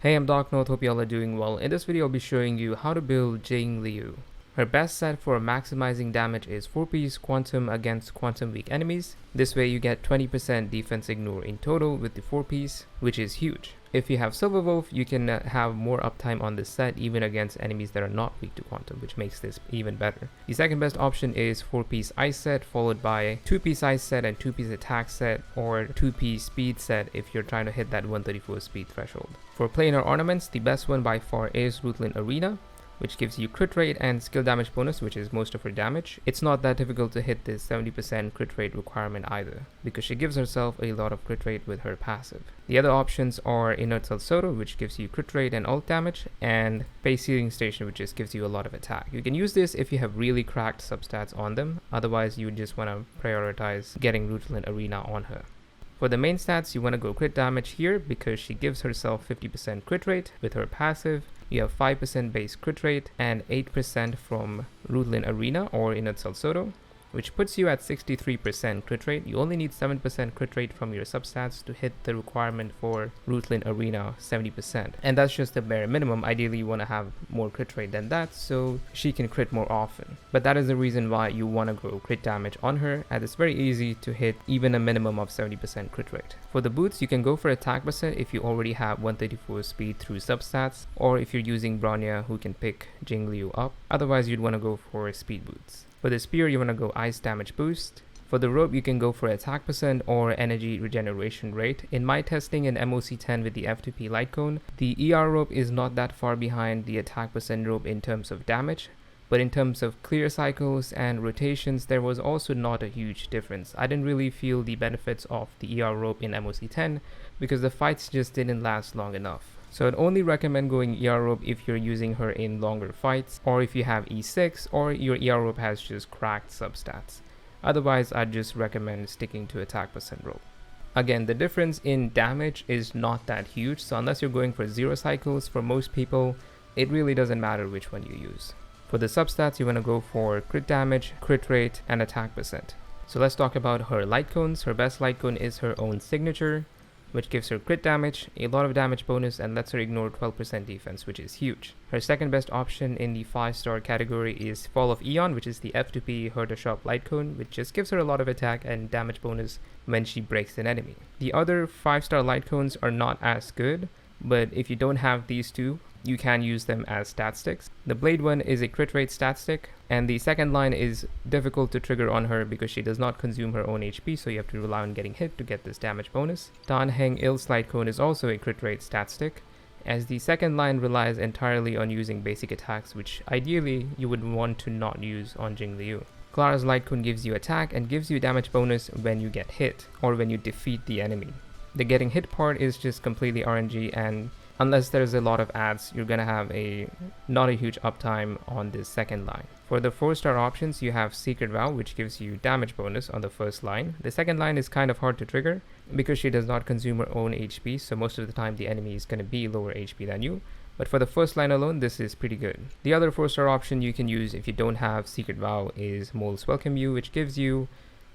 Hey, I'm Dark North, hope y'all are doing well. In this video, I'll be showing you how to build Jingliu. Her best set for maximizing damage is 4-piece Quantum against Quantum weak enemies. This way you get 20% defense ignore in total with the 4-piece, which is huge. If you have Silver Wolf, you can have more uptime on this set even against enemies that are not weak to Quantum, which makes this even better. The second best option is 4-piece Ice set, followed by 2-piece Ice set and 2-piece Attack set, or 2-piece Speed set if you're trying to hit that 134 speed threshold. For Planar Ornaments, the best one by far is Ruthless Arena, which gives you crit rate and skill damage bonus, which is most of her damage. It's not that difficult to hit this 70% crit rate requirement either, because she gives herself a lot of crit rate with her passive. The other options are Inertial Soda, which gives you crit rate and ult damage, and Base Healing Station, which just gives you a lot of attack. You can use this if you have really cracked substats on them, otherwise you just want to prioritize getting Ruthless Arena on her. For the main stats, you want to go crit damage here because she gives herself 50% crit rate with her passive. You have 5% base crit rate and 8% from Ruthless Arena or Inertial Soda, which puts you at 63% crit rate. You only need 7% crit rate from your substats to hit the requirement for Ruthless Arena 70%. And that's just the bare minimum. Ideally, you want to have more crit rate than that so she can crit more often. But that is the reason why you want to go crit damage on her, as it's very easy to hit even a minimum of 70% crit rate. For the boots, you can go for attack percent if you already have 134 speed through substats, or if you're using Bronya who can pick Jingliu up. Otherwise, you'd want to go for speed boots. For the spear, you want to go ice damage boost. For the rope, you can go for attack percent or energy regeneration rate. In my testing in MOC 10 with the F2P light cone, the ER rope is not that far behind the attack percent rope in terms of damage, but in terms of clear cycles and rotations, there was also not a huge difference. I didn't really feel the benefits of the ER rope in MOC 10 because the fights just didn't last long enough. So I'd only recommend going ER rope if you're using her in longer fights, or if you have E6 or your ER rope has just cracked substats. Otherwise, I'd just recommend sticking to attack percent rope. Again, the difference in damage is not that huge, so unless you're going for 0 cycles, for most people, it really doesn't matter which one you use. For the substats, you want to go for crit damage, crit rate, and attack percent. So let's talk about her light cones. Her best light cone is her own signature, which gives her crit damage, a lot of damage bonus, and lets her ignore 12% defense, which is huge. Her second best option in the 5-star category is Fall of Eon, which is the F2P Herder Shop light cone, which just gives her a lot of attack and damage bonus when she breaks an enemy. The other 5-star light cones are not as good, but if you don't have these two, you can use them as stat sticks. The blade one is a crit rate stat stick, and the second line is difficult to trigger on her because she does not consume her own HP, so you have to rely on getting hit to get this damage bonus. Dan Heng Il's light cone is also a crit rate stat stick, as the second line relies entirely on using basic attacks, which ideally you would want to not use on Jingliu. Clara's light cone gives you attack and gives you damage bonus when you get hit or when you defeat the enemy. The getting hit part is just completely RNG, and unless there's a lot of ads, you're gonna have not a huge uptime on this second line. For the 4-star options, you have Secret Vow, which gives you damage bonus on the first line. The second line is kind of hard to trigger because she does not consume her own HP, so most of the time the enemy is gonna be lower HP than you. But for the first line alone, this is pretty good. The other 4-star option you can use if you don't have Secret Vow is Mole's Welcome You, which gives you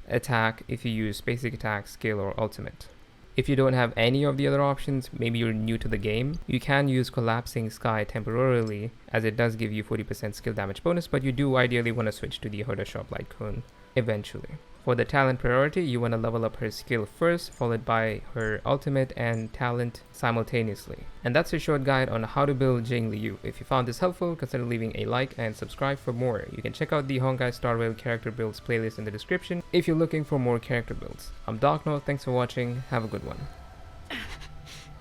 attack if you use basic attack, skill, or ultimate. If you don't have any of the other options, maybe you're new to the game, you can use Collapsing Sky temporarily, as it does give you 40% skill damage bonus, but you do ideally want to switch to the Herder Shop light cone eventually. For the talent priority, you want to level up her skill first, followed by her ultimate and talent simultaneously. And that's a short guide on how to build Jingliu. If you found this helpful, consider leaving a like and subscribe for more. You can check out the Honkai Star Rail character builds playlist in the description if you're looking for more character builds. I'm Dark North, thanks for watching, have a good one.